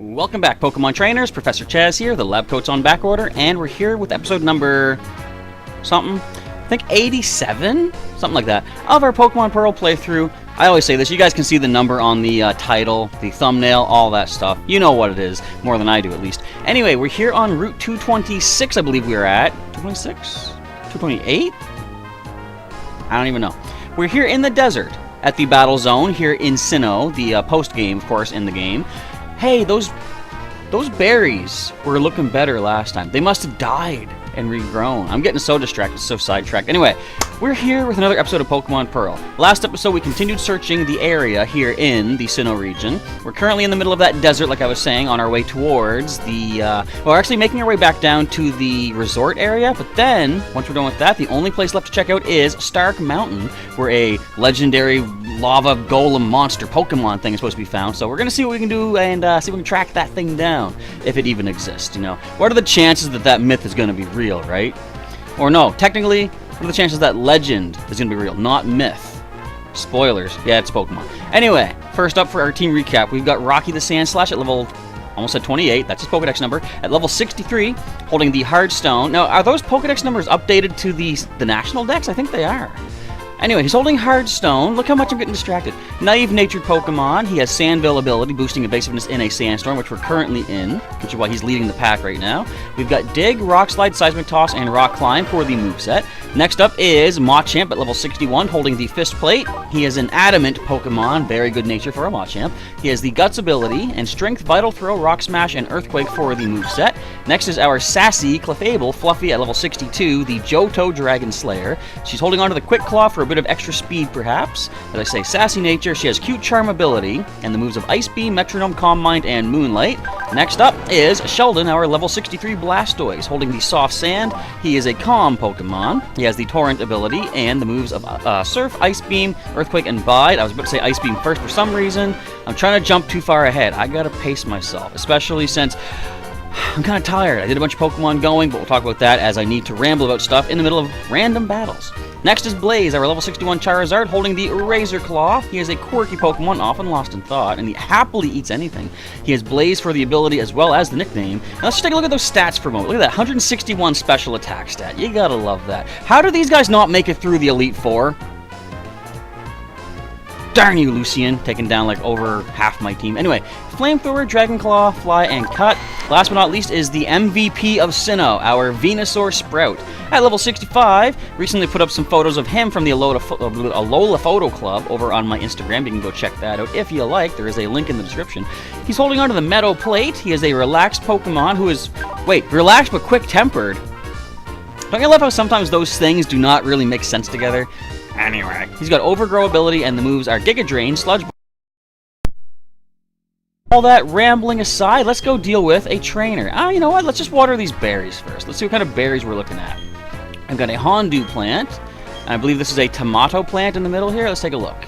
Welcome back, Pokemon Trainers. Professor Chaz here, the lab coat's on back order, and we're here with episode number something. I think 87? Something like that, of our Pokemon Pearl playthrough. I always say this, you guys can see the number on the title, the thumbnail, all that stuff. You know what it is, more than I do at least. Anyway, we're here on Route 226, I believe we were at. 226? 228? I don't even know. We're here in the desert, at the battle zone, here in Sinnoh, the post-game, of course, in the game. Hey, those berries were looking better last time. They must have died and regrown. I'm getting so distracted, so sidetracked. Anyway, we're here with another episode of Pokemon Pearl. Last episode, we continued searching the area here in the Sinnoh region. We're currently in the middle of that desert, like I was saying, on our way towards the... we're actually making our way back down to the resort area, but then, once we're done with that, the only place left to check out is Stark Mountain, where a legendary lava golem monster Pokemon thing is supposed to be found. So we're going to see what we can do and see if we can track that thing down, if it even exists, you know. What are the chances that that myth is going to be real, right? Or no, technically, what are the chances that legend is going to be real, not myth? Spoilers. Yeah, it's Pokemon. Anyway, first up for our team recap, we've got Rocky the Sandslash at level, almost at 28, that's his Pokedex number, at level 63, holding the Hard Stone. Now, are those Pokedex numbers updated to the National Dex? I think they are. Anyway, he's holding Hard Stone. Look how much I'm getting distracted. Naive Natured Pokemon. He has Sandville ability, boosting evasiveness in a sandstorm, which we're currently in, which is why he's leading the pack right now. We've got Dig, Rock Slide, Seismic Toss, and Rock Climb for the moveset. Next up is Machamp at level 61, holding the Fist Plate. He is an Adamant Pokemon, very good nature for a Machamp. He has the Guts ability, and Strength, Vital Throw, Rock Smash, and Earthquake for the moveset. Next is our Sassy Clefable, Fluffy at level 62, the Johto Dragon Slayer. She's holding onto the Quick Claw for a bit of extra speed, perhaps. As I say, sassy nature. She has Cute Charm ability, and the moves of Ice Beam, Metronome, Calm Mind, and Moonlight. Next up is Sheldon, our level 63 Blastoise, holding the Soft Sand. He is a Calm Pokemon. He has the Torrent ability, and the moves of Surf, Ice Beam, Earthquake, and Bide. I was about to say Ice Beam first for some reason. I'm trying to jump too far ahead. I gotta pace myself, especially since I'm kind of tired. I did a bunch of Pokemon going, but we'll talk about that as I need to ramble about stuff in the middle of random battles. Next is Blaze, our level 61 Charizard, holding the Razor Claw. He is a quirky Pokemon, often lost in thought, and he happily eats anything. He has Blaze for the ability as well as the nickname. Now let's just take a look at those stats for a moment. Look at that, 161 special attack stat. You gotta love that. How do these guys not make it through the Elite Four? Darn you, Lucian, taking down like over half my team. Anyway, Flamethrower, Dragon Claw, Fly, and Cut. Last but not least is the MVP of Sinnoh, our Venusaur Sprout. At level 65, recently put up some photos of him from the Alola Photo Club over on my Instagram. You can go check that out if you like. There is a link in the description. He's holding onto the Meadow Plate. He is a relaxed Pokemon who is, relaxed but quick-tempered. Don't you love how sometimes those things do not really make sense together? Anyway, he's got Overgrow ability, and the moves are Giga Drain, Sludge. All that rambling aside, let's go deal with a trainer. You know what? Let's just water these berries first. Let's see what kind of berries we're looking at. I've got a Hondu plant. I believe this is a tomato plant in the middle here. Let's take a look.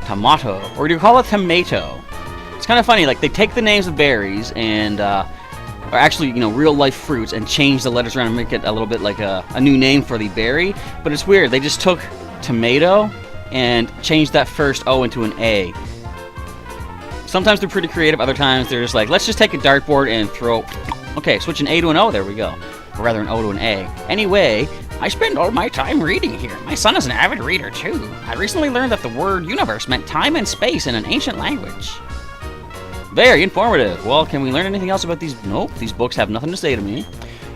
Tomato, or do you call it tomato? It's kind of funny. Like they take the names of berries and, or actually, you know, real life fruits, and change the letters around and make it a little bit like a new name for the berry. But it's weird. They just took tomato and changed that first O into an A. Sometimes they're pretty creative. Other times they're just like, let's just take a dartboard and throw. Okay, switch an A to an O. There we go. Or rather, an O to an A. Anyway, I spend all my time reading here. My son is an avid reader too. I recently learned that the word universe meant time and space in an ancient language. Very informative. Well, can we learn anything else about these? Nope, these books have nothing to say to me.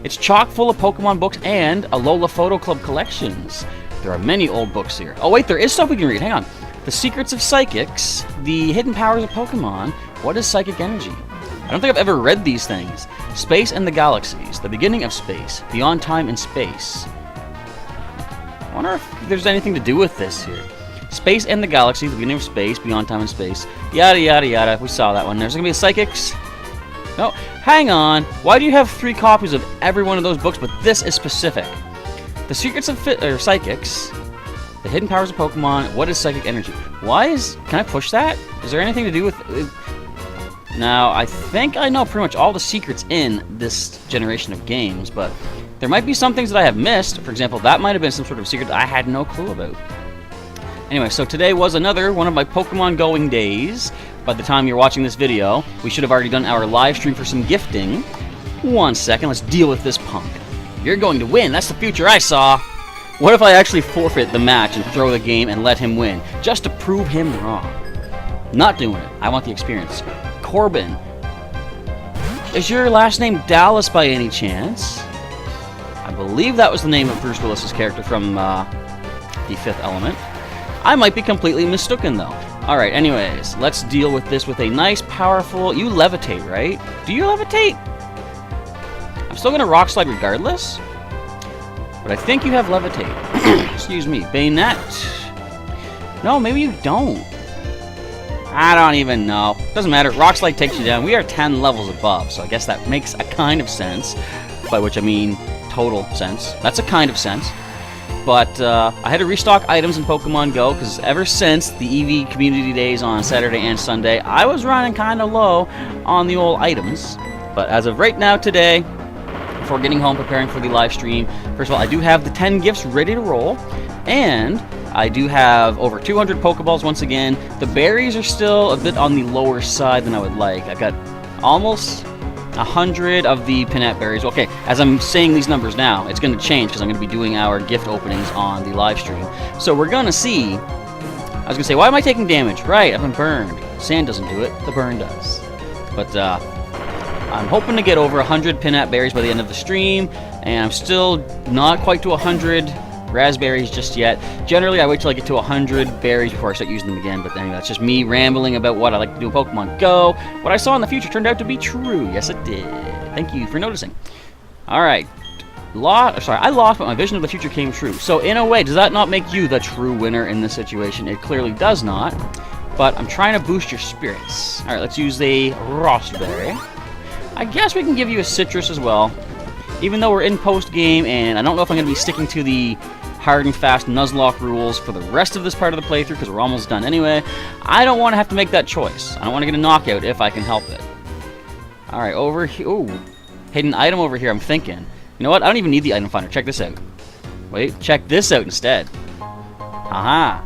It's chock full of Pokemon books and Alola Photo Club collections. There are many old books here. Oh wait, there is stuff we can read. Hang on. The Secrets of Psychics, The Hidden Powers of Pokemon, What is Psychic Energy? I don't think I've ever read these things. Space and the Galaxies, The Beginning of Space, Beyond Time and Space. I wonder if there's anything to do with this here. Space and the Galaxy, The Beginning of Space, Beyond Time and Space, yada yada yada. We saw that one. There's going to be a Psychics. No, hang on. Why do you have 3 copies of every one of those books, but this is specific? The Secrets of Psychics, The Hidden Powers of Pokemon, What is Psychic Energy? Can I push that? Is there anything to do with... Now, I think I know pretty much all the secrets in this generation of games, but there might be some things that I have missed. For example, that might have been some sort of secret that I had no clue about. Anyway, so today was another one of my Pokemon going days. by the time you're watching this video, we should have already done our live stream for some gifting. 1 second, let's deal with this punk. You're going to win, that's the future I saw. What if I actually forfeit the match and throw the game and let him win, just to prove him wrong? Not doing it, I want the experience. Corbin. Is your last name Dallas by any chance? I believe that was the name of Bruce Willis's character from The Fifth Element. I might be completely mistaken though. Alright, anyways, let's deal with this with a nice, powerful... You levitate, right? Do you levitate? I'm still gonna rock slide regardless. But I think you have levitate. Excuse me. Bayonet. No, maybe you don't. I don't even know. Doesn't matter. Rock slide takes you down. We are 10 levels above, so I guess that makes a kind of sense. By which I mean total sense. That's a kind of sense. But I had to restock items in Pokemon Go, because ever since the EV community days on Saturday and Sunday, I was running kind of low on the old items. But as of right now, today, before getting home, preparing for the live stream, first of all, I do have the 10 gifts ready to roll, and I do have over 200 Pokeballs once again. The berries are still a bit on the lower side than I would like. I got almost 100 of the Pinette berries. Okay, as I'm saying these numbers now, it's going to change because I'm going to be doing our gift openings on the live stream. So we're going to see... I was going to say, why am I taking damage? Right, I've been burned. Sand doesn't do it, the burn does. But I'm hoping to get over 100 Pinette berries by the end of the stream, and I'm still not quite to 100 raspberries just yet. Generally, I wait till I get to 100 berries before I start using them again, but anyway, that's just me rambling about what I like to do in Pokemon Go. What I saw in the future turned out to be true. Yes, it did. Thank you for noticing. Alright. I lost, but my vision of the future came true. So, in a way, does that not make you the true winner in this situation? It clearly does not, but I'm trying to boost your spirits. Alright, let's use a raspberry. I guess we can give you a citrus as well. Even though we're in post-game, and I don't know if I'm going to be sticking to the hard and fast Nuzlocke rules for the rest of this part of the playthrough, because we're almost done anyway, I don't want to have to make that choice. I don't want to get a knockout if I can help it. Alright, over here. Ooh, hidden item over here, I'm thinking. You know what? I don't even need the item finder. Check this out. Wait, check this out instead. Aha.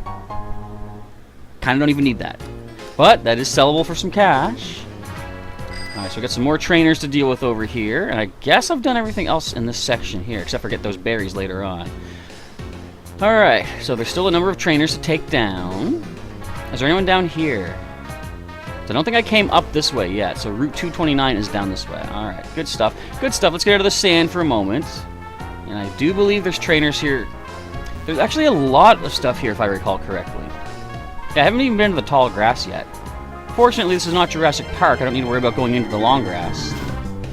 Kind of don't even need that. But that is sellable for some cash. Alright, so we got some more trainers to deal with over here, and I guess I've done everything else in this section here, except for get those berries later on. Alright, so there's still a number of trainers to take down. Is there anyone down here? So I don't think I came up this way yet, so Route 229 is down this way. Alright, good stuff. Good stuff. Let's get out of the sand for a moment. And I do believe there's trainers here. There's actually a lot of stuff here, if I recall correctly. Yeah, I haven't even been to the tall grass yet. Fortunately, this is not Jurassic Park. I don't need to worry about going into the long grass.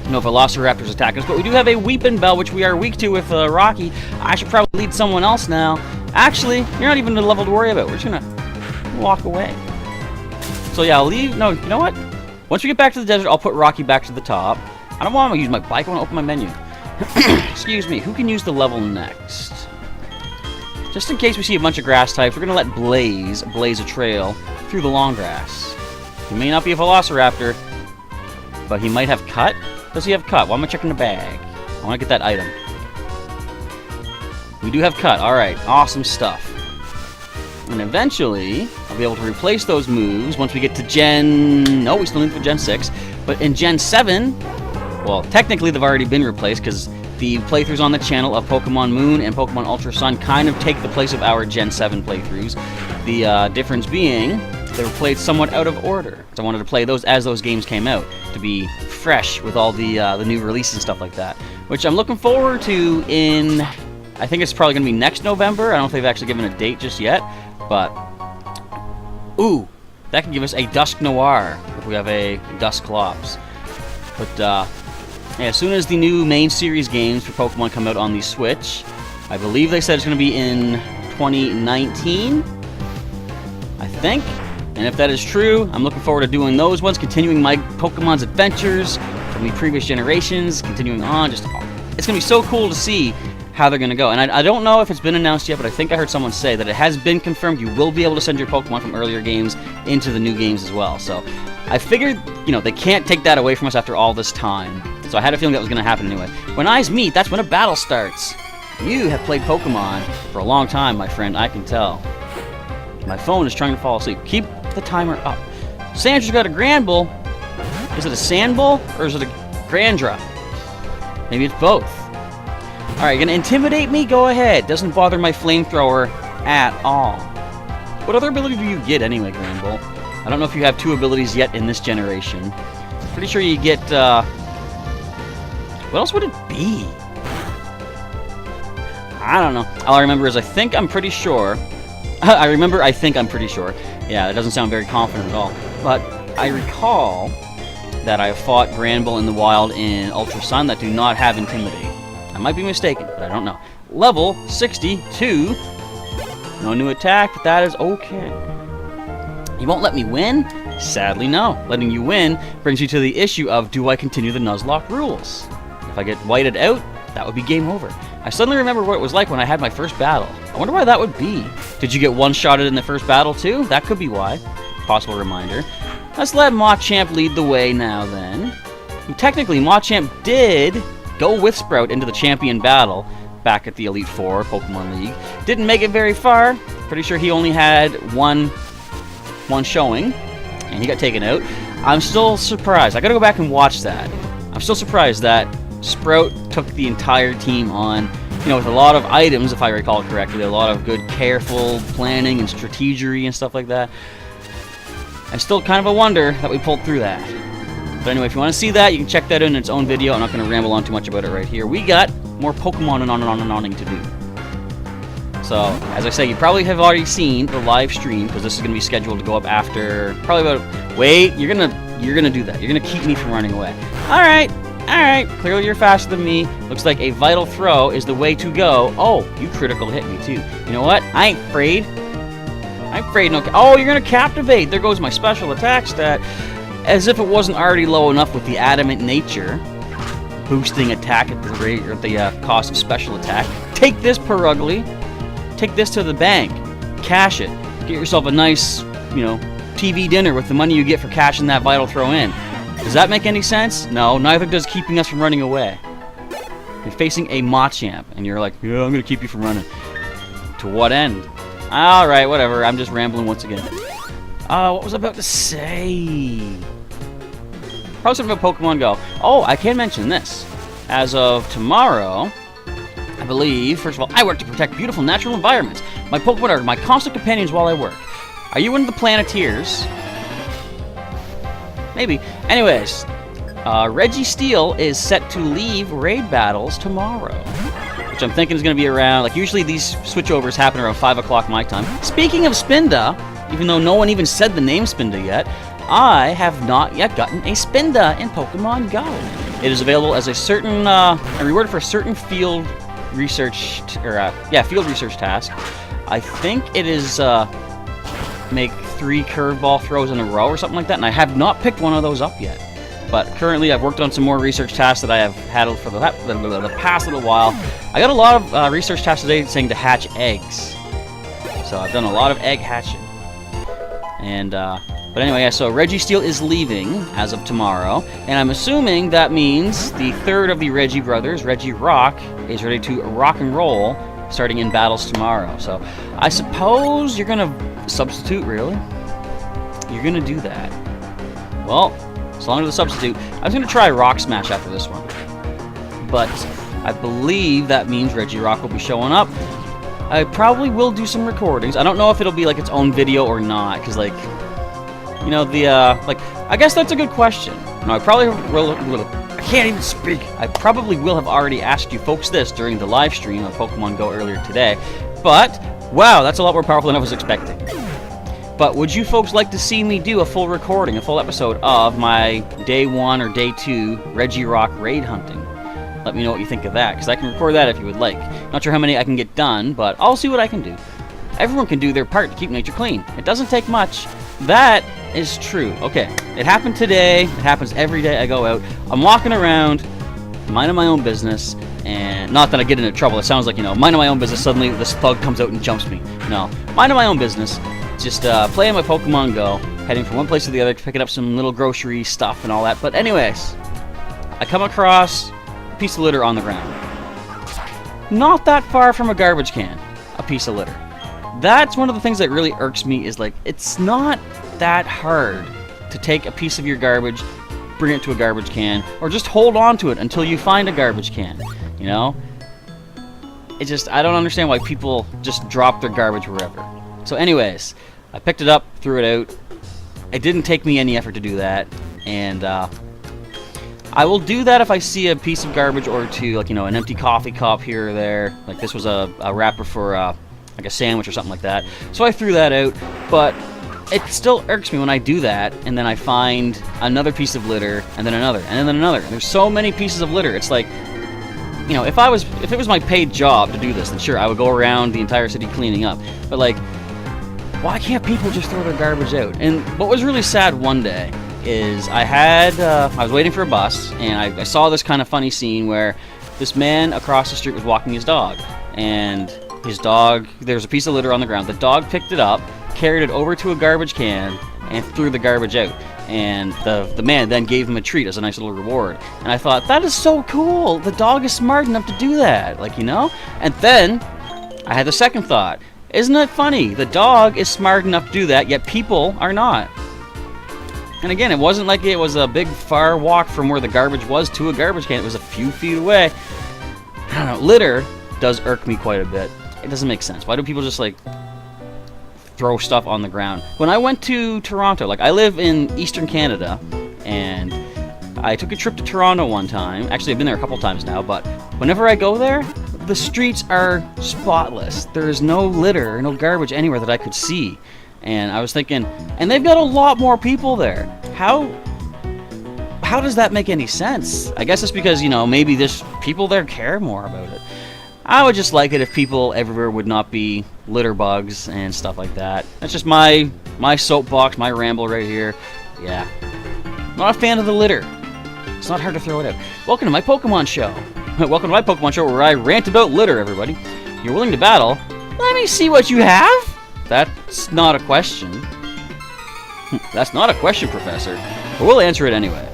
No Velociraptors attack us, but we do have a Weeping Bell, which we are weak to with Rocky. I should probably lead someone else now. Actually, you're not even the level to worry about. We're just gonna walk away. So yeah, I'll leave. No, you know what? Once we get back to the desert, I'll put Rocky back to the top. I don't want to use my bike. I want to open my menu. Excuse me. Who can use the level next? Just in case we see a bunch of grass types, we're gonna let Blaze blaze a trail through the long grass. He may not be a Velociraptor, but he might have Cut. Does he have Cut? Why am I checking the bag? I want to get that item. We do have Cut. Alright, awesome stuff. And eventually, I'll be able to replace those moves once we get to Gen... No, we still need for Gen 6. But in Gen 7, well, technically they've already been replaced because the playthroughs on the channel of Pokemon Moon and Pokemon Ultra Sun kind of take the place of our Gen 7 playthroughs. The difference being... they were played somewhat out of order. So I wanted to play those as those games came out, to be fresh with all the new releases and stuff like that. Which I'm looking forward to in... I think it's probably going to be next November. I don't know if they've actually given a date just yet. But... ooh! That can give us a Dusk Noir if we have a Dusclops. But, yeah, as soon as the new main series games for Pokemon come out on the Switch, I believe they said it's going to be in 2019, I think. And if that is true, I'm looking forward to doing those ones, continuing my Pokemon's adventures from the previous generations, continuing on. Just, it's going to be so cool to see how they're going to go. And I don't know if it's been announced yet, but I think I heard someone say that it has been confirmed you will be able to send your Pokemon from earlier games into the new games as well. So I figured, you know, they can't take that away from us after all this time. So I had a feeling that was going to happen anyway. When eyes meet, that's when a battle starts. You have played Pokemon for a long time, my friend, I can tell. My phone is trying to fall asleep. Keep the timer up. Sandra's got a Grand Bull. Is it a Sand Bull or is it a Grandra? Maybe it's both. Alright, you're gonna intimidate me? Go ahead. Doesn't bother my flamethrower at all. What other ability do you get anyway, Grand Bull? I don't know if you have 2 abilities yet in this generation. Pretty sure you get, what else would it be? I don't know. All I remember is I think I'm pretty sure. I think I'm pretty sure. Yeah, that doesn't sound very confident at all. But I recall that I fought Grand Bull in the wild in Ultra Sun that do not have Intimidate. I might be mistaken, but I don't know. Level 62. No new attack, but that is okay. You won't let me win? Sadly, no. Letting you win brings you to the issue of, do I continue the Nuzlocke rules? If I get whited out, that would be game over. I suddenly remember what it was like when I had my first battle. I wonder why that would be. Did you get one-shotted in the first battle too? That could be why. Possible reminder. Let's let Machamp lead the way now then. Technically, Machamp did go with Sprout into the champion battle back at the Elite Four Pokemon League. Didn't make it very far. Pretty sure he only had one showing, and he got taken out. I'm still surprised. I gotta go back and watch that. I'm still surprised that Sprout took the entire team on, you know, with a lot of items, if I recall correctly, a lot of good, careful planning and strategery and stuff like that. I still kind of a wonder that we pulled through that. But anyway, if you want to see that, you can check that in its own video. I'm not going to ramble on too much about it right here. We got more Pokemon and on to do. So, as I say, you probably have already seen the live stream, because this is going to be scheduled to go up after, probably about, wait, you're gonna do that. You're going to keep me from running away. Alright, clearly you're faster than me. Looks like a Vital Throw is the way to go. Oh, you critical hit me too. You know what? I ain't afraid. No. Oh, you're gonna Captivate. There goes my special attack stat. As if it wasn't already low enough with the Adamant Nature. Boosting attack at the rate or the cost of special attack. Take this, Perugly. Take this to the bank. Cash it. Get yourself a nice, you know, TV dinner with the money you get for cashing that Vital Throw in. Does that make any sense? No, neither does keeping us from running away. You're facing a Machamp, and you're like, yeah, I'm gonna keep you from running. To what end? Alright, whatever, I'm just rambling once again. What was I about to say? Probably something about Pokemon Go. Oh, I can mention this. As of tomorrow, I believe, first of all, I work to protect beautiful natural environments. My Pokemon are my constant companions while I work. Are you one of the Planeteers? Maybe. Anyways, Registeel is set to leave raid battles tomorrow, which I'm thinking is going to be around, like, usually these switchovers happen around 5 o'clock my time. Speaking of Spinda, even though no one even said the name Spinda yet, I have not yet gotten a Spinda in Pokemon Go. It is available as a certain, a reward for a certain field research, field research task. I think it is, make 3 curveball throws in a row or something like that, and I have not picked one of those up yet. But currently I've worked on some more research tasks that I have had for the past little while. I got a lot of research tasks today saying to hatch eggs. So I've done a lot of egg hatching. And, but anyway, yeah, so Registeel is leaving as of tomorrow, and I'm assuming that means the third of the Reggie brothers, Regirock, is ready to rock and roll starting in battles tomorrow. So I suppose you're gonna substitute, really? You're gonna do that. Well, as long as the substitute, I was gonna try Rock Smash after this one, but I believe that means Regirock will be showing up. I probably will do some recordings. I don't know if it'll be like its own video or not, because, like, you know, the I guess that's a good question. No, I probably will. I can't even speak. I probably will have already asked you folks this during the live stream of Pokemon Go earlier today, but wow, that's a lot more powerful than I was expecting. But would you folks like to see me do a full recording, a full episode of my Day 1 or Day 2 Regirock raid hunting? Let me know what you think of that, because I can record that if you would like. Not sure how many I can get done, but I'll see what I can do. Everyone can do their part to keep nature clean. It doesn't take much. That is true. Okay, it happened today. It happens every day I go out. I'm walking around, minding my own business, and not that I get into trouble. It sounds like, you know, minding my own business, suddenly this thug comes out and jumps me. No, minding my own business. Just playing my Pokemon Go, heading from one place to the other, picking up some little grocery stuff and all that. But anyways, I come across a piece of litter on the ground. Not that far from a garbage can, a piece of litter. That's one of the things that really irks me, is like, it's not that hard to take a piece of your garbage, bring it to a garbage can, or just hold on to it until you find a garbage can, you know? It just, I don't understand why people just drop their garbage wherever. So anyways, I picked it up, threw it out. It didn't take me any effort to do that, and I will do that if I see a piece of garbage or two, like, you know, an empty coffee cup here or there. Like this was a wrapper for like a sandwich or something like that. So I threw that out, but it still irks me when I do that, and then I find another piece of litter, and then another, and then another. And there's so many pieces of litter. It's like, you know, if it was my paid job to do this, then sure, I would go around the entire city cleaning up. But like, why can't people just throw their garbage out? And what was really sad one day is I was waiting for a bus, and I saw this kind of funny scene where this man across the street was walking his dog, and his dog, there's a piece of litter on the ground. The dog picked it up, carried it over to a garbage can, and threw the garbage out. And the man then gave him a treat as a nice little reward. And I thought, that is so cool. The dog is smart enough to do that, like, you know? And then I had the second thought. Isn't it funny? The dog is smart enough to do that, yet people are not. And again, it wasn't like it was a big far walk from where the garbage was to a garbage can. It was a few feet away. I don't know. Litter does irk me quite a bit. It doesn't make sense. Why do people just, like, throw stuff on the ground? When I went to Toronto, like, I live in Eastern Canada, and I took a trip to Toronto one time. Actually, I've been there a couple times now, but whenever I go there, the streets are spotless. There is no litter, no garbage anywhere that I could see. And I was thinking, and they've got a lot more people there. How does that make any sense? I guess it's because, you know, maybe people there care more about it. I would just like it if people everywhere would not be litter bugs and stuff like that. That's just my soapbox, my ramble right here. Yeah. Not a fan of the litter. It's not hard to throw it out. Welcome to my Pokemon show. Welcome to my Pokemon show where I rant about litter, everybody. You're willing to battle? Let me see what you have. That's not a question. That's not a question, Professor. But we'll answer it anyway.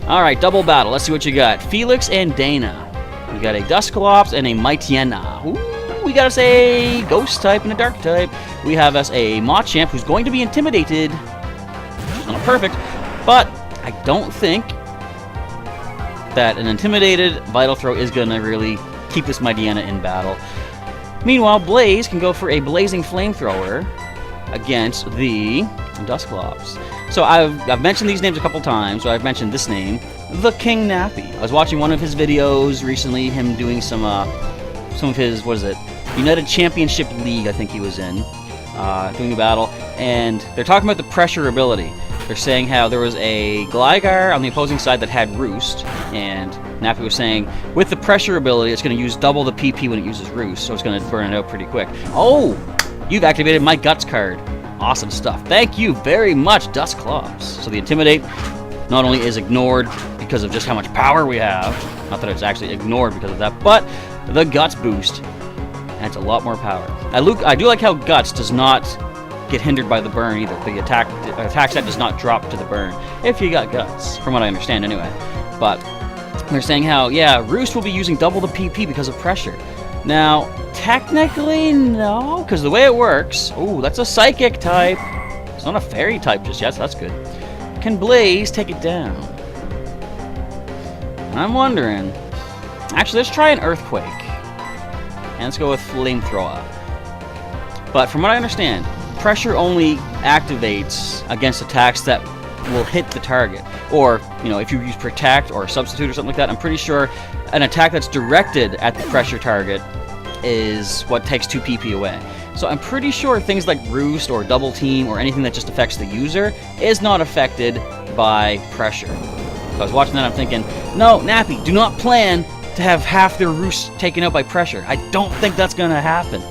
Alright, double battle. Let's see what you got. Felix and Dana. We got a Dusclops and a Mightyena. Ooh, we got us a Ghost type and a Dark type. We have us a Machamp who's going to be intimidated. Which is not perfect, but I don't think that an intimidated Vital Throw is going to really keep this Mightyena in battle. Meanwhile, Blaze can go for a Blazing Flamethrower against the Dusclops. So I've mentioned these names a couple times, so I've mentioned this name, the King Nappy. I was watching one of his videos recently, him doing some of his, what is it, United Championship League, I think he was in, doing a battle, and they're talking about the pressure ability. They're saying how there was a Gligar on the opposing side that had Roost, and Nappy was saying, with the pressure ability, it's going to use double the PP when it uses Roost, so it's going to burn it out pretty quick. Oh! You've activated my Guts card. Awesome stuff. Thank you very much, Dusclops. So the Intimidate not only is ignored because of just how much power we have, not that it's actually ignored because of that, but the Guts boost adds a lot more power. I do like how Guts does not get hindered by the burn either. The attack set does not drop to the burn if you got Guts, from what I understand anyway. But they're saying how, yeah, Roost will be using double the PP because of pressure. Now, technically, no, because the way it works... Ooh, that's a Psychic type. It's not a Fairy type just yet, so that's good. Can Blaze take it down? I'm wondering... Actually, let's try an Earthquake. And let's go with Flamethrower. But from what I understand, pressure only activates against attacks that will hit the target. Or, you know, if you use Protect or Substitute or something like that, I'm pretty sure an attack that's directed at the pressure target is what takes 2 PP away. So I'm pretty sure things like Roost or Double Team or anything that just affects the user is not affected by pressure. So I was watching that, I'm thinking, no, Nappy, do not plan to have half their Roost taken out by pressure. I don't think that's going to happen.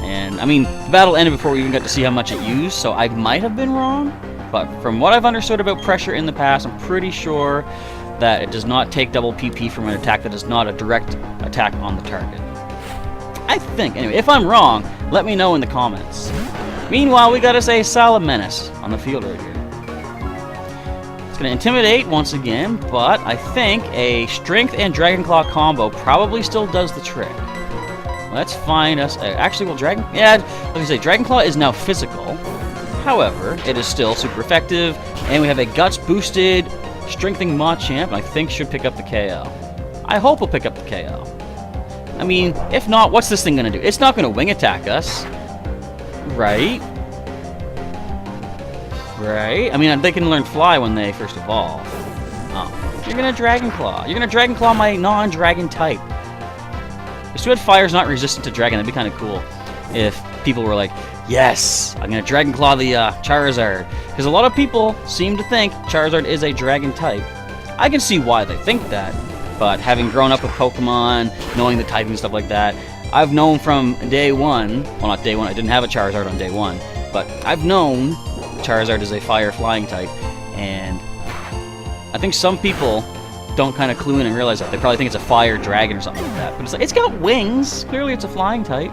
And, I mean, the battle ended before we even got to see how much it used, so I might have been wrong. But from what I've understood about pressure in the past, I'm pretty sure that it does not take double PP from an attack that is not a direct attack on the target. I think. Anyway, if I'm wrong, let me know in the comments. Meanwhile, we got us a Salamence on the field right here. It's going to Intimidate once again, but I think a Strength and Dragon Claw combo probably still does the trick. Let's find us... actually, well, Dragon... Yeah, let me say, Dragon Claw is now physical. However, it is still super effective, and we have a Guts boosted Strengthening Machamp, I think should pick up the KO. I hope we'll pick up the KO. I mean, if not, what's this thing gonna do? It's not gonna wing attack us. Right? Right? I mean, they can learn Fly when they first evolve. Oh. You're gonna Dragon Claw. You're gonna Dragon Claw my non-dragon type. If Sweat Fire's not resistant to Dragon, that'd be kind of cool. If people were like, yes, I'm gonna Dragon Claw the Charizard. Because a lot of people seem to think Charizard is a Dragon type. I can see why they think that. But having grown up with Pokemon, knowing the type and stuff like that, I've known from day one, well not day one, I didn't have a Charizard on day one, but I've known Charizard is a fire flying type, and I think some people don't kind of clue in and realize that. They probably think it's a fire dragon or something like that, but it's like, it's got wings, clearly it's a flying type.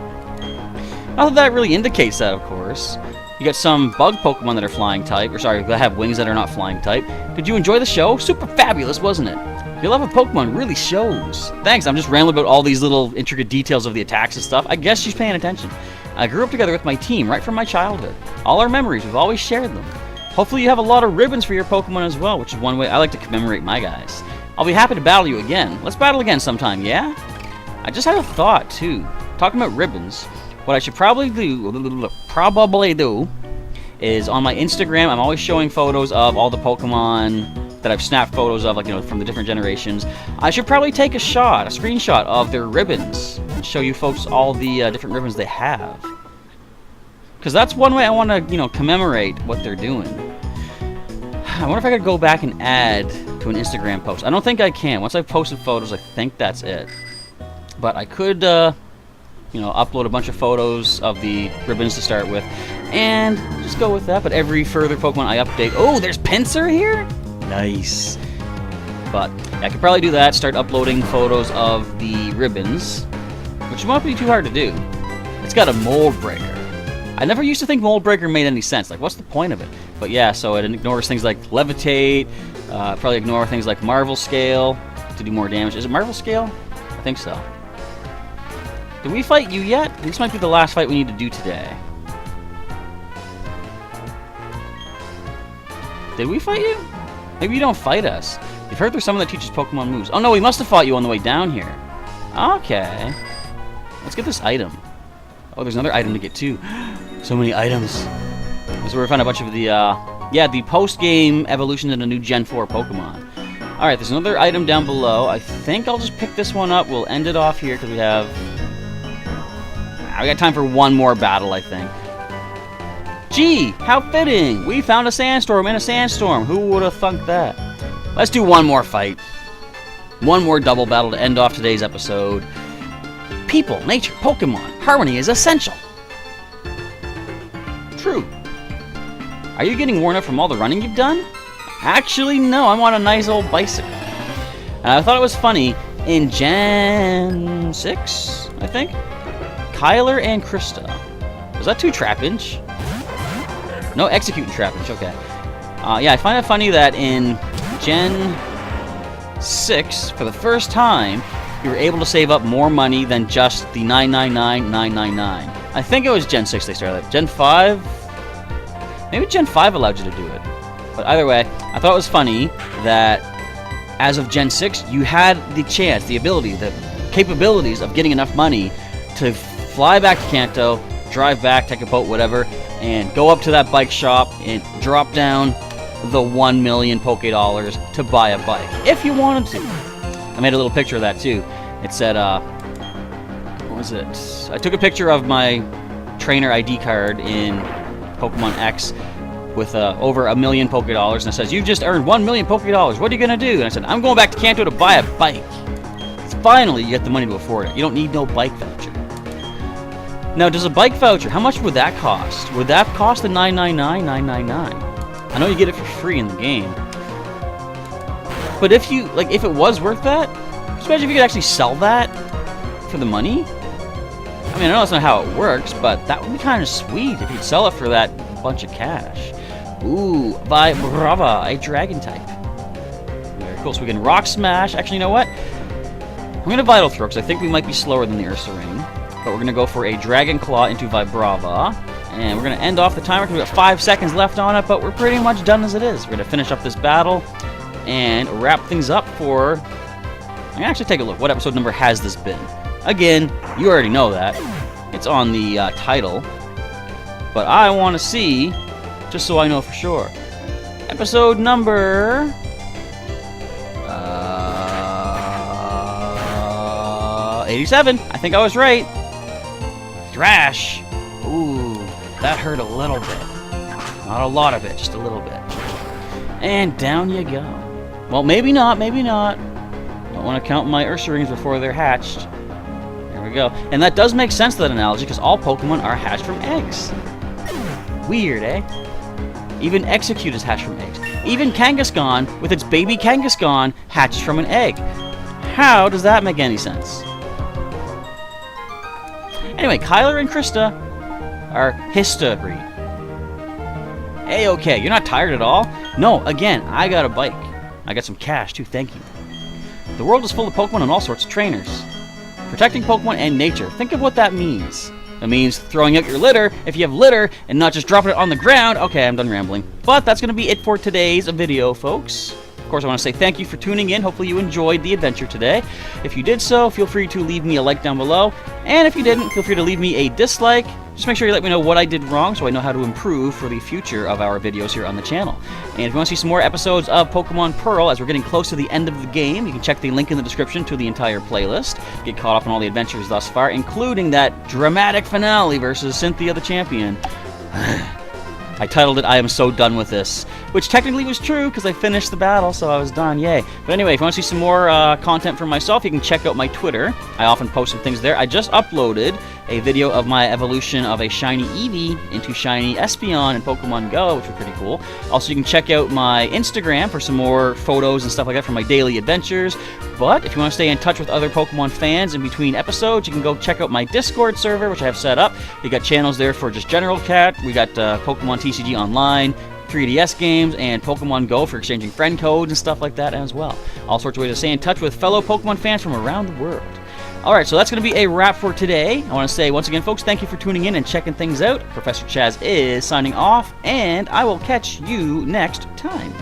Not that that really indicates that, of course. You got some bug Pokemon that are flying type, or sorry, that have wings that are not flying type. Did you enjoy the show? Super fabulous, wasn't it? Your love of Pokemon really shows. Thanks, I'm just rambling about all these little intricate details of the attacks and stuff. I guess she's paying attention. I grew up together with my team right from my childhood. All our memories, we've always shared them. Hopefully you have a lot of ribbons for your Pokemon as well, which is one way I like to commemorate my guys. I'll be happy to battle you again. Let's battle again sometime, yeah? I just had a thought, too. Talking about ribbons, what I should probably do is on my Instagram, I'm always showing photos of all the Pokemon that I've snapped photos of, like, you know, from the different generations. I should probably take a screenshot of their ribbons, and show you folks all the different ribbons they have. Because that's one way I want to, you know, commemorate what they're doing. I wonder if I could go back and add to an Instagram post. I don't think I can. Once I've posted photos, I think that's it. But I could, you know, upload a bunch of photos of the ribbons to start with, and just go with that. But every further Pokemon I update... Oh, there's Pinsir here? Nice. But yeah, I could probably do that, start uploading photos of the ribbons, which won't be too hard to do. It's got a mold breaker. I never used to think mold breaker made any sense. Like, what's the point of it? But yeah, so it ignores things like levitate, probably ignore things like Marvel Scale to do more damage. Is it Marvel Scale? I think so. Did we fight you yet? This might be the last fight we need to do today. Did we fight you? Maybe you don't fight us. You've heard there's someone that teaches Pokemon moves. Oh no, we must have fought you on the way down here. Okay. Let's get this item. Oh, there's another item to get too. So many items. This is where we found a bunch of the, yeah, the post-game evolution into new Gen 4 Pokemon. Alright, there's another item down below. I think I'll just pick this one up. We'll end it off here because we have... we got time for one more battle, I think. Gee, how fitting! We found a sandstorm in a sandstorm. Who would have thunk that? Let's do one more fight. One more double battle to end off today's episode. People, nature, Pokemon, harmony is essential. True. Are you getting worn out from all the running you've done? Actually, no. I'm on a nice old bicycle. And I thought it was funny. In Gen 6, I think, Kyler and Krista. Was that 2 Trapinch? No, Executing Trapinch, okay. Yeah, I find it funny that in Gen 6, for the first time, you were able to save up more money than just the $999,999. I think it was Gen 6 they started that. Gen 5? Maybe Gen 5 allowed you to do it. But either way, I thought it was funny that as of Gen 6, you had the chance, the ability, the capabilities of getting enough money to fly back to Kanto, drive back, take a boat, whatever, and go up to that bike shop and drop down the 1 million Poké Dollars to buy a bike, if you wanted to. I made a little picture of that too. It said, what was it? I took a picture of my trainer ID card in Pokemon X with over 1 million Poké Dollars, and it says, "You've just earned 1 million Poké Dollars. What are you gonna do?" And I said, "I'm going back to Kanto to buy a bike." Finally, you get the money to afford it. You don't need no bike voucher. Now, does a bike voucher, how much would that cost? Would that cost the $999,999? I know you get it for free in the game. But if you, like, if it was worth that, just imagine if you could actually sell that for the money. I mean, I know that's not how it works, but that would be kind of sweet if you could sell it for that bunch of cash. Ooh, Vibrava, a dragon type. Very cool. So we can Rock Smash. Actually, you know what? I'm going to Vital Throw because I think we might be slower than the Ursaring. But we're going to go for a Dragon Claw into Vibrava. And we're going to end off the timer because we've got 5 seconds left on it, but we're pretty much done as it is. We're going to finish up this battle and wrap things up for... I'm going to actually take a look. What episode number has this been? Again, you already know that. It's on the title. But I want to see, just so I know for sure. Episode number... 87. I think I was right. Thrash. Ooh, that hurt a little bit. Not a lot of it, just a little bit. And down you go. Well, maybe not, maybe not. Don't want to count my Ursaring's before they're hatched. There we go. And that does make sense, that analogy, because all Pokemon are hatched from eggs. Weird, eh? Even Execute is hatched from eggs. Even Kangaskhan, with its baby Kangaskhan, hatched from an egg. How does that make any sense? Anyway, Kyler and Krista are history. A-okay, you're not tired at all? No, again, I got a bike. I got some cash, too, thank you. The world is full of Pokemon and all sorts of trainers. Protecting Pokemon and nature. Think of what that means. It means throwing out your litter if you have litter and not just dropping it on the ground. Okay, I'm done rambling. But that's going to be it for today's video, folks. Of course, I want to say thank you for tuning in. Hopefully you enjoyed the adventure today. If you did so, feel free to leave me a like down below. And if you didn't, feel free to leave me a dislike. Just make sure you let me know what I did wrong so I know how to improve for the future of our videos here on the channel. And if you want to see some more episodes of Pokemon Pearl, as we're getting close to the end of the game, you can check the link in the description to the entire playlist. Get caught up on all the adventures thus far, including that dramatic finale versus Cynthia the Champion. I titled it, I am so done with this, which technically was true because I finished the battle, so I was done, yay. But anyway, if you want to see some more content from myself, you can check out my Twitter. I often post some things there. I just uploaded a video of my evolution of a shiny Eevee into shiny Espeon in Pokemon Go, which was pretty cool. Also, you can check out my Instagram for some more photos and stuff like that from my daily adventures. But if you want to stay in touch with other Pokemon fans in between episodes, you can go check out my Discord server, which I have set up. You got channels there for just general chat. We got Pokemon TCG Online, 3DS games, and Pokemon Go for exchanging friend codes and stuff like that as well. All sorts of ways to stay in touch with fellow Pokemon fans from around the world. Alright, so that's going to be a wrap for today. I want to say once again, folks, thank you for tuning in and checking things out. Professor Chaz is signing off, and I will catch you next time.